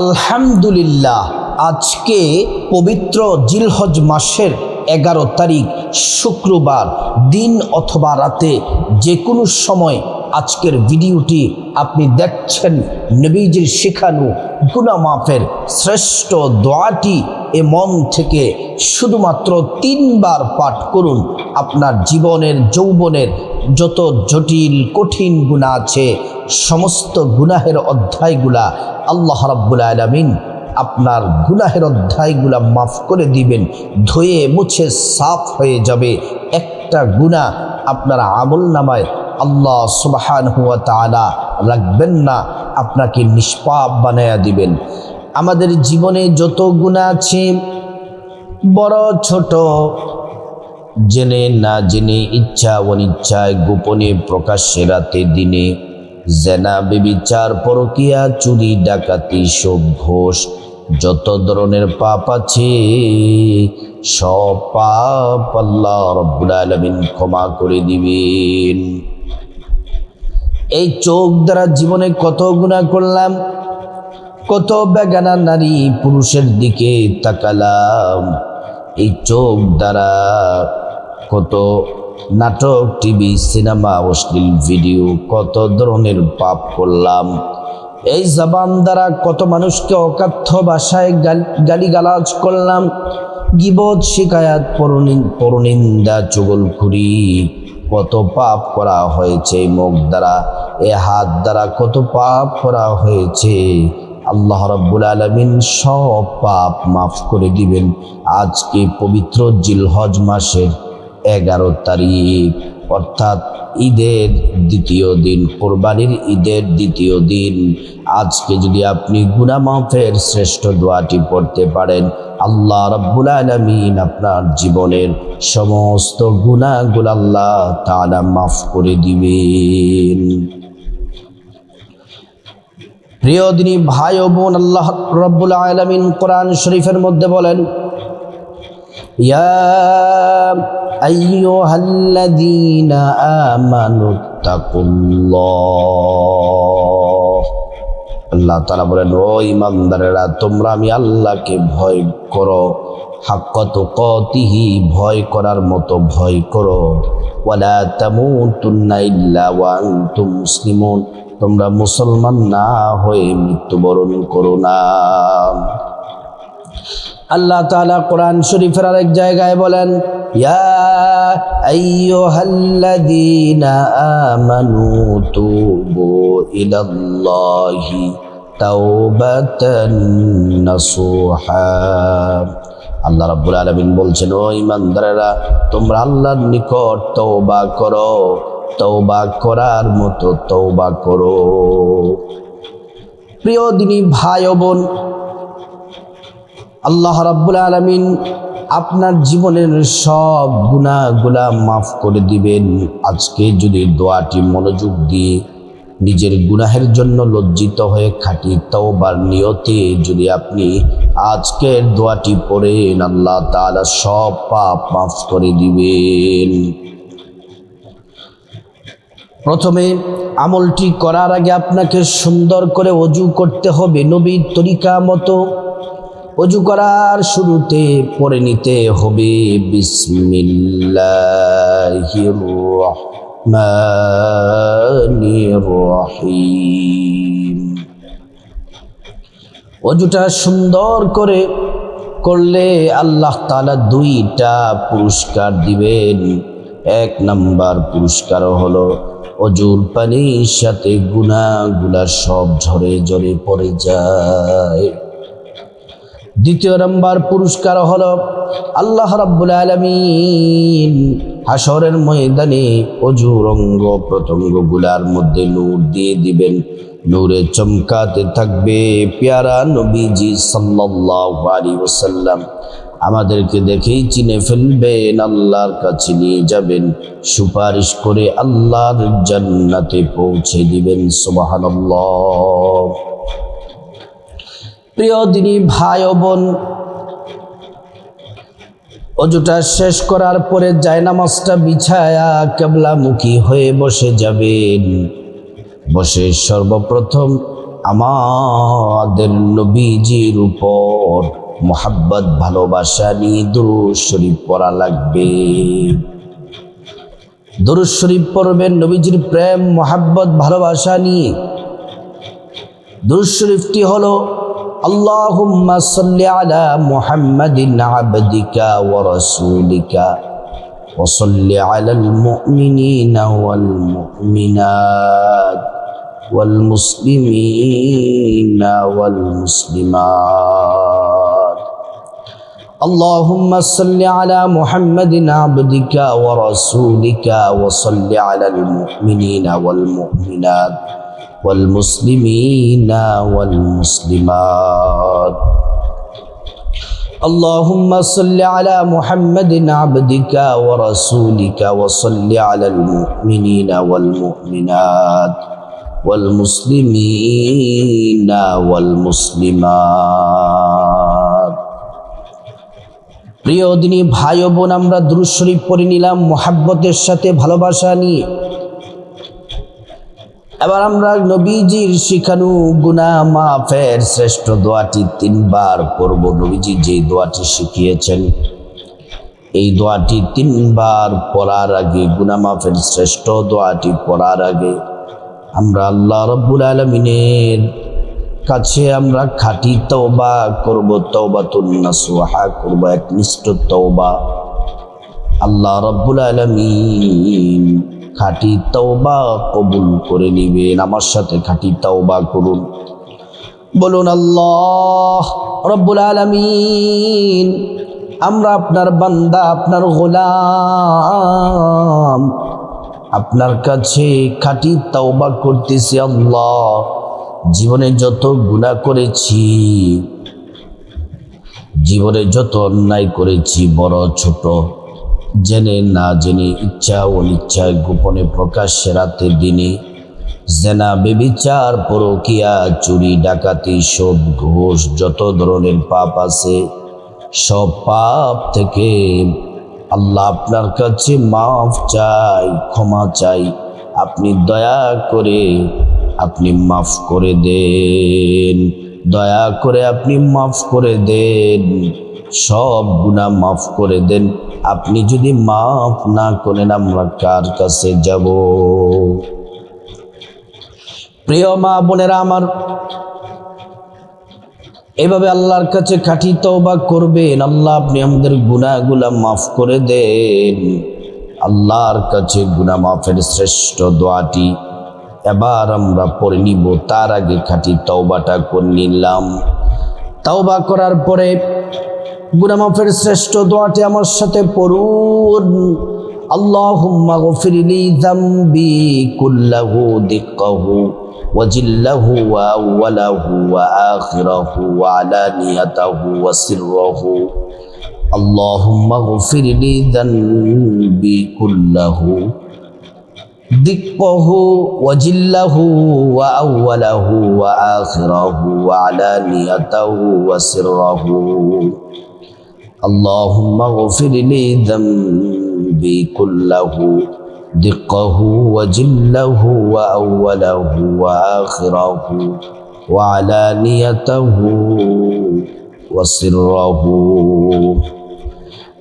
আলহামদুলিল্লাহ, আজকে পবিত্র জিলহজ মাসের 11 তারিখ শুক্রবার দিন অথবা রাতে যে কোনো সময় আজকের ভিডিওটি আপনি দেখছেন। নবীজির শেখানো গুনাহ মাফের শ্রেষ্ঠ দোয়াটি এ মন থেকে শুধুমাত্র 3 বার পাঠ করুন। আপনার জীবনের যৌবনের যত জটিল কঠিন গুনাহ আছে সমস্ত গুনাহের অধ্যায়গুলা আল্লাহ রাব্বুল আলামিন আপনার গুনাহের অধ্যায়গুলা মাফ করে দিবেন। ধুয়ে মুছে সাফ হয়ে যাবে। একটা গুনাহ আপনার আমল নামায় আল্লাহ সুবহানাহু ওয়া তাআলা রাখবেন না, আপনাকে নিষ্পাপ বানায়া দিবেন। আমাদের জীবনে যত গুনাহ আছে বড় ছোট, জেনে না জেনে, ইচ্ছা অনিচ্ছায়, গোপনে প্রকাশ্যে, রাতে দিনে, জেনা বেবিচার পরকিয়া চুরি ডাকাতি সব ঘোষ, যত ধরনের পাপ আছে সব পাপ আল্লাহ রাব্বুল আলামিন ক্ষমা করে দিবেন। এই চোখ দ্বারা জীবনে কত গুনাহ করলাম, কত বেগানা নারী পুরুষের দিকে তাকালাম, এই চোখ দ্বারা কত নাটক, টিভি, সিনেমা, অশ্লীল ভিডিও, কত ধরনের পাপ করলাম। এই জবান দ্বারা কত মানুষকে অকথ্য ভাষায় গালিগালাজ করলাম, গীবত, শিকায়াত, পরনিন্দা, চুগলখুরি, কত পাপ করা হয়েছে। মুখ দ্বারা, এ হাত দ্বারা কত পাপ করা হয়েছে। আল্লাহ রাব্বুল আলামিন সব পাপ মাফ করে দিবেন। আজকে পবিত্র জিলহজ মাসের 11 তারিখ, অর্থাৎ ঈদের দ্বিতীয় দিন, কোরবানির ঈদের দ্বিতীয় দিন। আজকে যদি আপনি গুনাহ মাফের শ্রেষ্ঠ দোয়াটি পড়তে পারেন, আল্লাহ রাব্বুল আলামিন আপনার জীবনের সমস্ত গুনাহগুলো আল্লাহ তাআলা মাফ করে দিবেন। প্রিয় দিনী ভাই ও বোন, আল্লাহ রাব্বুল আলামিন কোরআন শরীফের মধ্যে বলেন, ইয়া আইয়ুহাল্লাযীনা আমানুত্তাকুল্লাহ। আল্লাহ তাআলা বলেন, ও ঈমানদারেরা, তোমরা আমি আল্লাহকে ভয় করো, হাক্কা তুকাতিহি, ভয় করার মতো ভয় করো। ওয়ালা তামুতুন্না ইল্লা ওয়া আনতুম মুসলিমুন, তোমরা মুসলমান না হয়ে মৃত্যুবরণ করো না। আল্লাহ তাআলা কোরআন শরীফের আরেক জায়গায় বলেন, ইয়া আইয়ুহাল্লাযীনা আমানু তুবু ইলাল্লাহি তাওবাতান নাসুহা। আল্লাহ রাব্বুল আলামিন বলছেন, ও ঈমানদারেরা, তোমরা আল্লাহর নিকট তওবা করো, তওবা করার মতো তওবা করো। প্রিয় দিনী ভাই ও বোন, আল্লাহ রাব্বুল আলামিন আপনার জীবনের সব গুনাহগুলা মাফ করে দিবেন। আজকে যদি দোয়াটি মনোযোগ দিয়ে নিজের গুনাহের জন্য লজ্জিত হয়ে খাঁটি তওবার নিয়তে যদি আপনি আজকের দোয়াটি পড়েন, আল্লাহ তাআলা সব পাপ মাফ করে দিবেন। প্রথমে আমলটি করার আগে আপনাকে সুন্দর করে ওযু করতে হবে। নবীর তরিকা মতো ওযু করার শুরুতে পড়ে নিতে হবে বিসমিল্লাহির রহমানির রহিম। ওযুটা সুন্দর করে করলে আল্লাহ তাআলা 2টা পুরস্কার দিবেন। 1 নাম্বার পুরস্কার হলো ওযুর পানির সাথে গুনাহগুলা সব ঝরে ঝরে পড়ে যায়। 2 নাম্বার পুরস্কার হলো আল্লাহ রাব্বুল আলামিন হাসরের ময়দানে ওযুর অঙ্গ প্রত্যঙ্গগুলার মধ্যে নূর দিয়ে দিবেন। নূরে চমকাতে থাকবে। পেয়ারা নবীজি সাল্লাল্লাহু আলাইহি ওয়াসাল্লাম আমাদেরকে দেখেই চিনে ফেলবেন, আল্লাহর কাছে নিয়ে যাবেন, সুপারিশ করে আল্লাহর জান্নাতে পৌঁছে দিবেন। সুবহানাল্লাহ। প্রিয় দিনী ভাই ও বোন, ওযুটা শেষ করার পরে জায়নামাজটা বিছায়া কিবলামুখী হয়ে বসে যাবেন। বসে সর্বপ্রথম আমাদের নবীজির উপর মোহাব্বত ভালোবাসা নিয়ে দুরূদ শরীফ পড়া লাগবে। দুরূদ শরীফ পড়বেন নবীজির প্রেম মোহাব্বত ভালোবাসা নিয়ে। দুরূদ শরীফটি হলো আল্লাহুম্মা সাল্লি আলা মুহাম্মাদিন আবদিকা ওয়া রাসূলিকা ওয়া সাল্লি আলাল মুমিনিনা ওয়াল মুমিনাত ওয়াল মুসলিমিনা ওয়াল মুসলিমাত। আল্লাহুম্মা সাল্লি আলা মুহাম্মাদিন আবদিকা ওয়া রাসূলিকা ওয়া সাল্লি আলাল মুমিনিনা ওয়াল মুমিনাত والمسلمين والمسلمات اللهم صل على محمد عبدك ورسولك وصل على المؤمنين والمؤمنات والمسلمين والمسلمات। প্রিয় দিনী ভাই ও বোন, আমরা দুরূদ শরীফ পড়ে নিলাম মুহাব্বতের সাথে, ভালোবাসা নিয়ে। এবার আমরা নবীজির শিখানো গুনাহ মাফের শ্রেষ্ঠ দোয়াটি 3 বার পড়ব। নবীজি যে দোয়াটি শিখিয়েছেন এই দোয়াটি 3 বার পড়ার আগে, গুনাহ মাফের শ্রেষ্ঠ দোয়াটি পড়ার আগে আমরা আল্লাহ রাব্বুল আলামিনের কাছে আমরা খাঁটি তওবা করব, তওবাতুন নাসুহা করব, একনিষ্ঠ তওবা। আল্লাহ রাব্বুল আলামিন খাঁটি তওবা কবুল করে নিবেন। আমার সাথে খাঁটি তওবা করুন, বলুন আল্লাহ রাব্বুল আলামিন, আমরা আপনার বান্দা, আপনার গোলাম, আপনার কাছে খাঁটি তওবা করতেছি। আল্লাহ, জীবনে যত গুনাহ করেছি, জীবনে যত অন্যায় করেছি, বড় ছোট, জেনে না জেনে, ইচ্ছা অনিচ্ছায়, গোপনে প্রকাশ্যে, রাতে দিনে, জেনা ব্যভিচার পরকিয়া চুরি ডাকাতি সুদ ঘুষ যত ধরনের পাপ আছে সব পাপ থেকে আল্লাহ আপনার কাছে মাফ চাই, ক্ষমা চাই। আপনি দয়া করে আপনি মাফ করে দেন, দয়া করে আপনি মাফ করে দেন, সব গুনাহ মাফ করে দেন। আপনি যদি মাফ না করেন আমরা কার কাছে যাব? প্রিয় মা বোনেরা আমার, এভাবে আল্লাহর কাছে খাঁটি তওবা করবেন। আল্লাহ আপনি আমাদের গুনাহগুলা মাফ করে দেন। আল্লাহর কাছে গুনাহ মাফের শ্রেষ্ঠ দোয়াটি এবার আমরা পড়ে নিব। তার আগে খাঁটি তওবাটা করে নিলাম। তওবা করার পরে গুনাহ মাফের শ্রেষ্ঠ দোয়াটি আমার সাথে পড়ুন। আল্লাহুম্মা গফিরলি যামবি কুল্লাহু দিক্কাহু ওয়া জিল্লাহু ওয়া আউওয়ালাহু ওয়া আখিরাহু ওয়া আলানিয়াতাহু ওয়া সিররাহু। আল্লাহুম্মা গফিরলি যামবি কুল্লাহু দিক্কাহু ওয়া জিল্লাহু ওয়া আউওয়ালাহু ওয়া আখিরাহু ওয়া আলানিয়াতাহু ওয়া সিররাহু। اللهم اغفر لي ذنبي كله دقه وجله وأوله وآخره وعلانيته وسره।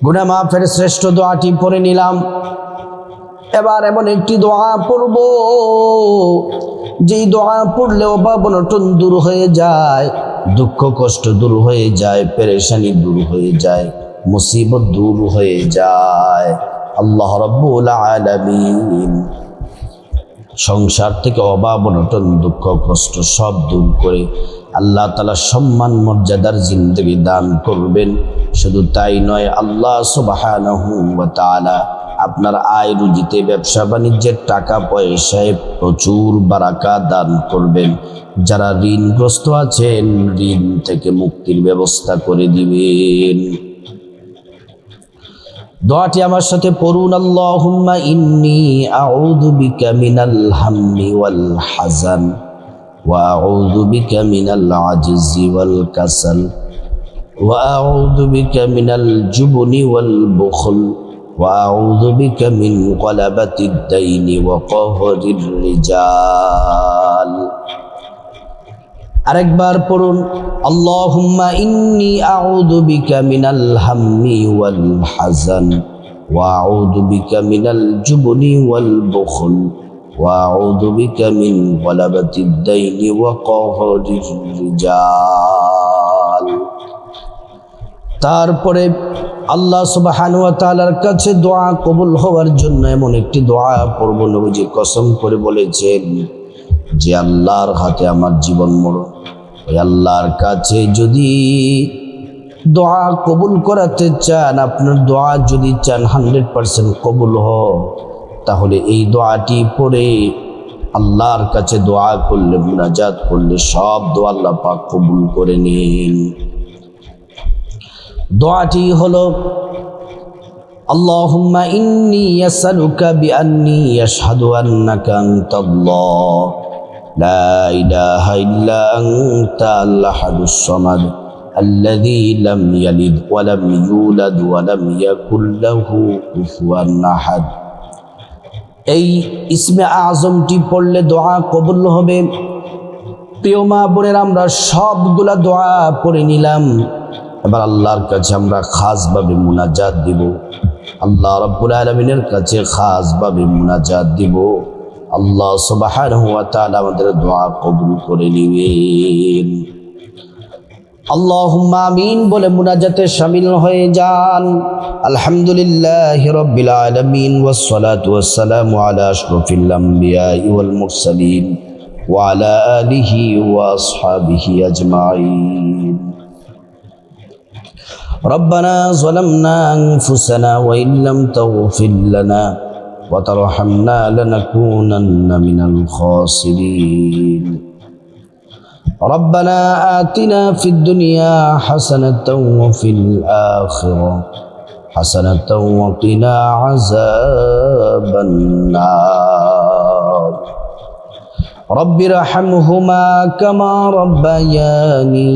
গুনাহ মাফের শ্রেষ্ঠ দোয়াটি পড়ে নিলাম। এবার এমন একটি দোয়া পড়ব যেই দোয়া পড়লে অভাব অনটন দূর হয়ে যায়, দুঃখ কষ্ট দূর হয়ে যায়, পেরেশানি দূর হয়ে যায়, মুসিবত দূর হয়ে যায়। আল্লাহ রাব্বুল আলামিন সংসার থেকে অভাব অনটন দুঃখ কষ্ট সব দূর করে আল্লাহ তাআলা সম্মান মর্যাদার জিন্দেগি দান করবেন। শুধু তাই নয়, আল্লাহ সুবহানাহু ওয়া তাআলা আপনার আয় রুজিতে, ব্যবসা বাণিজ্যের, টাকা পয়সায় প্রচুর বারাকা দান করবেন। যারা ঋণগ্রস্ত আছেন ঋণ থেকে মুক্তির ব্যবস্থা করে দিবেন। দোয়াটি আমার সাথে পড়ুন। আল্লাহুম্মা ইন্নী আউযু বিকা মিনাল হাম্মি ওয়াল হাযান ওয়া আউযু বিকা মিনাল আজজি ওয়াল কাসাল ওয়া আউযু বিকা মিনাল জুবনি ওয়াল বুখল ওয়া আউযু বিকা মিন গলাবাতিদ দাইনি ওয়া কহরির রিজাল। আরেকবার পড়ুন, আল্লাহুম্মা ইন্নী আউযু বিকা মিনাল হাম্মি ওয়াল হাযান ওয়া আউযু বিকা মিনাল জুবনি ওয়াল বুখল ওয়া আউযু বিকা মিন গালাবাতিদ দাইনি ওয়া কাহরির রিজাল। তারপরে আল্লাহ সুবহানাহু ওয়া তাআলার কাছে দোয়া কবুল হওয়ার জন্য এমন একটি দোয়া পড়ব, নবীজি কসম করে বলেছেন যে আল্লাহর হাতে আমার জীবন মরণ। ওই আল্লাহর কাছে যদি দোয়া কবুল করাতে চান, আপনার দোয়া যদি চান 100% কবুল হয়, তাহলে এই দোয়াটি পড়ে আল্লাহর কাছে দোয়া করলে, মুনাজাত করলে সব দোয়া আল্লাহ পাক কবুল করে নেন। দোয়াটি হলো, আল্লাহুম্মা ইন্নী আসআলুকা বিআন্নী আশহাদু আন্নাকা আনতাল্লাহ লা ইলাহা ইল্লা আনতাল আহাদুস সামাদ আল্লাযী লাম ইয়ালিদ ওয়া লাম ইউলাদ ওয়া লাম ইয়াকুল লাহু কুফুয়ান আহাদ। এই ইসমে আজমটি পড়লে দোয়া কবুল হবে। প্রিয় মা বোনেরা, আমরা সবগুলা দোয়া পড়ে নিলাম। এবার আল্লাহর কাছে আমরা খাসভাবে মুনাজাত দিব, আল্লাহ রাব্বুল আলামিনের কাছে খাসভাবে মুনাজাত দিব। আল্লাহ সুবহানাহু ওয়া তাআলা আমাদের দোয়া কবুল করে নেবেন। আল্লাহুম্মা আমিন বলে মুনাজাতে শামিল হয়ে যান। আলহামদুলিল্লাহি রাব্বিল আলামিন ওয়াস সালাতু ওয়াস সালামু আলা আশরাফিল আমবিয়া ওয়াল মুরসালিন ওয়া আলা আলিহি ওয়া আসহাবিহি আজমাইন। ربنا ظلمنا أنفسنا وإن لم تغفر لنا وترحمنا لنكونن من الخاسرين ربنا آتنا في الدنيا حسنة وفي الآخرة حسنة وقنا عذاب النار رب ارحمهما كما ربياني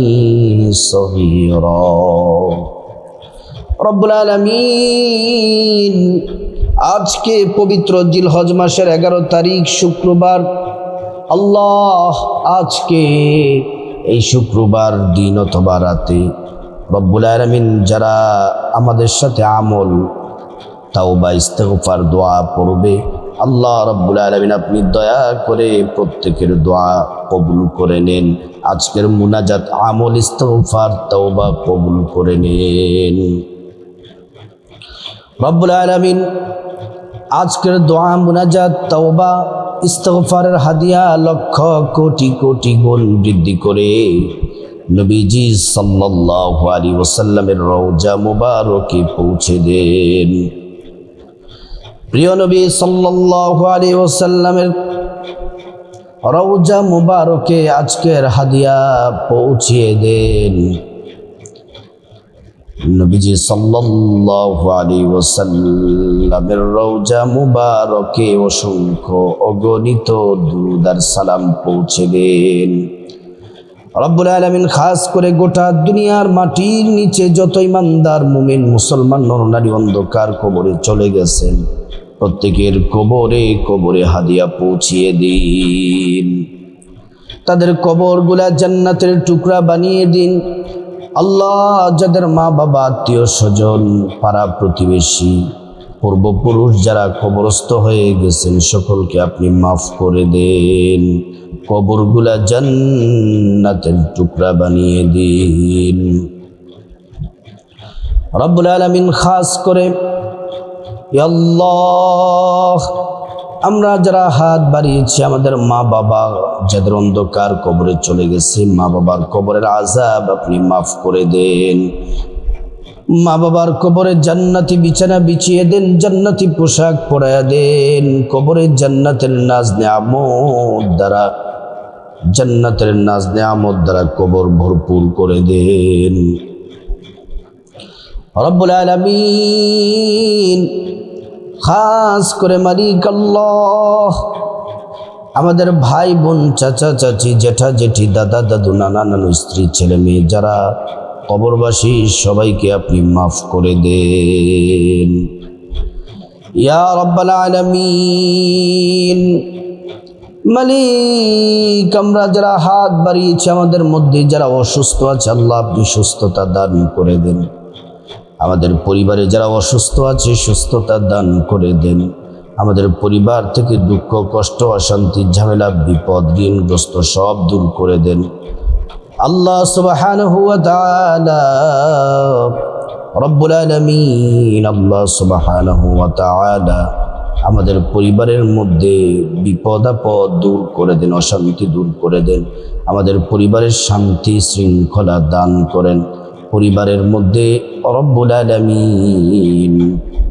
صغيرا রব্বুল আলামিন, আজকে পবিত্র জিলহজ মাসের 11 তারিখ শুক্রবার। আল্লাহ, আজকে এই শুক্রবার দিন অথবা রাতে রব্বুল আলামিন যারা আমাদের সাথে আমল, তাওবা, ইস্তিগফার, দোয়া পড়বে, আল্লাহ রাব্বুল আলামিন আপনি দয়া করে প্রত্যেকের দোয়া কবুল করে নেন। আজকের মুনাজাত, আমল, ইস্তিগফার, তাওবা কবুল করে নেন রব্বুল আলামিন। আজকের দোয়া, মুনাজাত, তাওবা, ইস্তিগফারের হাদিয়া লক্ষ কোটি কোটি গুণ বৃদ্ধি করে নবীজি সাল্লাল্লাহু আলাইহি ওয়াসাল্লামের রওজা মুবারকে পৌঁছে দেন। প্রিয় নবী সাল্লাল্লাহু আলাইহি ওয়াসাল্লামের রওজা মুবারকে আজকের হাদিয়া পৌঁছিয়ে দেন। নবীজি সাল্লাল্লাহু আলাইহি ওয়াসাল্লামের রওজা মুবারকে অসংখ্য অগণিত দুরূদ আর সালাম পৌঁছে দেন। রব্বুল আলামিন খাস করে গোটা দুনিয়ার মাটির নিচে যত ইমানদার মুমিন মুসলমান নরনারী অন্ধকার কবরে চলে গেছেন, প্রত্যেকের কবরে কবরে হাদিয়া পৌঁছিয়ে দিন। তাদের কবরগুলা জান্নাতের টুকরা বানিয়ে দিন। আল্লাহ, যাদের মা বাবা, আত্মীয় স্বজন, পাড়া প্রতিবেশী, পূর্বপুরুষ যারা কবরস্থ হয়ে গেছেন, সকলকে আপনি মাফ করে দেন। কবরগুলা জান্নাতের টুকরা বানিয়ে দিন রব্বুল আলামিন। খাস করে আল্লাহ, আমরা যারা হাত বাড়িয়েছি, আমাদের মা বাবা যাদের অন্ধকার কবরে চলে গেছে, মা বাবার কবরের আযাব আপনি মাফ করে দেন। মা বাবার কবরে জান্নাতি বিছানা বিছিয়ে দেন, জান্নাতি পোশাক পরায়া দেন। কবরে জান্নাতের নাজ নেয়ামত দ্বারা, জান্নাতের নাজ নেয়ামত দ্বারা কবর ভরপুর করে দেন রব্বুল আলামিন। খাস করে মালিক আল্লাহ, আমাদের ভাই বোন, চাচা চাচি, জেঠা জেঠি, দাদা দাদু, নানা নানু, স্ত্রী, ছেলে মেয়ে যারা কবরবাসী, সবাইকে আপনি মাফ করে দেন ইয়া রাব্বাল আলামিন। মালিক, আমরা যারা হাত বাড়িয়েছি আমাদের মধ্যে যারা অসুস্থ আছে আল্লাহ আপনি সুস্থতা দান করে দেন। আমাদের পরিবারে যারা অসুস্থ আছে সুস্থতা দান করে দেন। আমাদের পরিবার থেকে দুঃখ কষ্ট অশান্তি ঝামেলা বিপদ ঋণগ্রস্ত সব দূর করে দেন আল্লাহ সুবহানাহু ওয়া তাআলা রব্বুল আলামিন। আল্লাহ সুবহানাহু ওয়া তাআলা আমাদের পরিবারের মধ্যে বিপদ আপদ দূর করে দেন, অশান্তি দূর করে দেন। আমাদের পরিবারের শান্তি শৃঙ্খলা দান করেন। পরিবারের মধ্যে রব্বুল আলামিন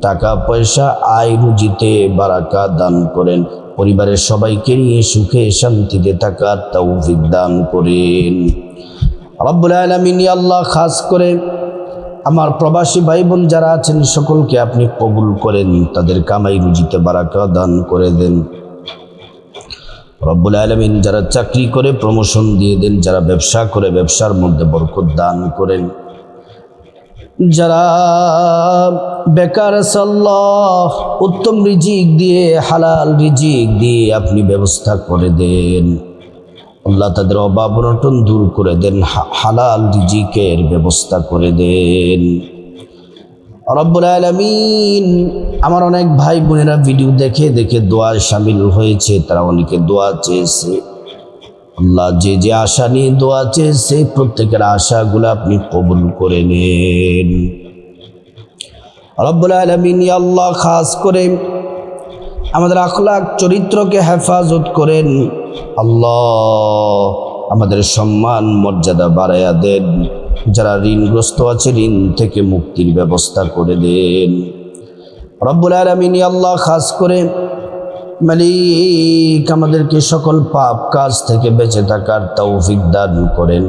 টাকা পয়সা আয় রুজিতে বারাকা দান করেন। পরিবারের সবাইকে নিয়ে সুখে শান্তিতে থাকার তৌফিক দান করেন রব্বুল আলামিন। আল্লাহ খাস করে আমার প্রবাসী ভাই বোন যারা আছেন সকলকে আপনি কবুল করেন, তাদের কামাই রুজিতে বারাকা দান করে দেন রব্বুল আলামিন। যারা চাকরি করে প্রমোশন দিয়ে দেন, যারা ব্যবসা করে ব্যবসার মধ্যে বরকত দান করেন, যারা বেকার আছে আল্লাহ উত্তম রিজিক দিয়ে হালাল রিজিক দিয়ে আপনি ব্যবস্থা করে দেন আল্লাহ। তাদের অভাব অনটন দূর করে দেন, হালাল রিজিকের ব্যবস্থা করে দেন রব্বুল আলামিন। আমার অনেক ভাই বোনেরা ভিডিও দেখে দেখে দোয়ায় শামিল হয়েছে, তারা অনেকে দোয়া চেয়েছে আল্লাহ। যে যে আশা নিয়ে দোয়া চেয়েছে প্রত্যেকের আশাগুলো আপনি কবুল করে নেন রব্বুল আলামিন। আল্লাহ খাস করে আমাদের আখলাক চরিত্রকে হেফাজত করেন আল্লাহ। আমাদের সম্মান মর্যাদা বাড়াইয়া দেন। যারা ঋণগ্রস্ত আছে ঋণ থেকে মুক্তির ব্যবস্থা করে দেন রব্বুল আলামিন। আল্লাহ খাস করে মালিক আমাদেরকে সকল পাপ কাজ থেকে বেঁচে থাকার তৌফিক দান করেন।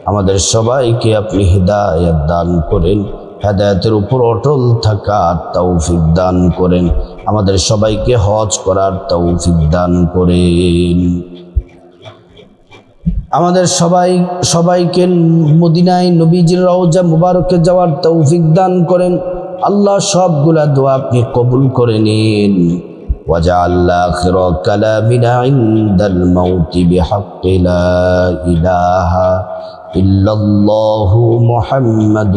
আমাদের সবাইকে আপনি হিদায়াত দান করেন, হেদায়েতের উপর অটল থাকার তৌফিক দান করেন। আমাদের সবাইকে হজ করার তৌফিক দান করেন। আমাদের সবাইকে মদিনায় নবীজির রওজা মুবারকে যাওয়ার তৌফিক দান করেন আল্লাহ। সবগুলা দোয়া আপনি কবুল করে নিন। وجعل آخر كلامنا عند الموت بحق لا إله إلا الله محمد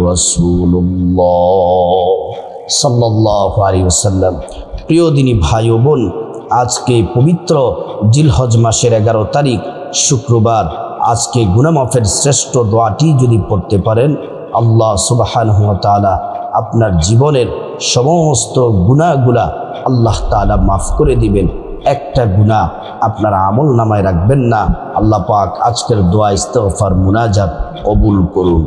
رسول الله সাল্লাল্লাহু আলাইহি ওয়াসাল্লাম। প্রিয় দিনী ভাই ও বোন, আজকে পবিত্র জিলহজ মাসের 11 তারিখ শুক্রবার। আজকে গুনাহ মাফের শ্রেষ্ঠ দোয়াটি যদি পড়তে পারেন আল্লাহ সুবহানাহু ওয়া তাআলা আপনার জীবনের সমস্ত গুনাহগুলা আল্লাহ তাআলা মাফ করে দিবেন। একটা গুনাহ আপনার আমল নামায় রাখবেন না। আল্লাহ পাক আজকের দোয়া ইস্তেগফার মুনাজাত কবুল করুন।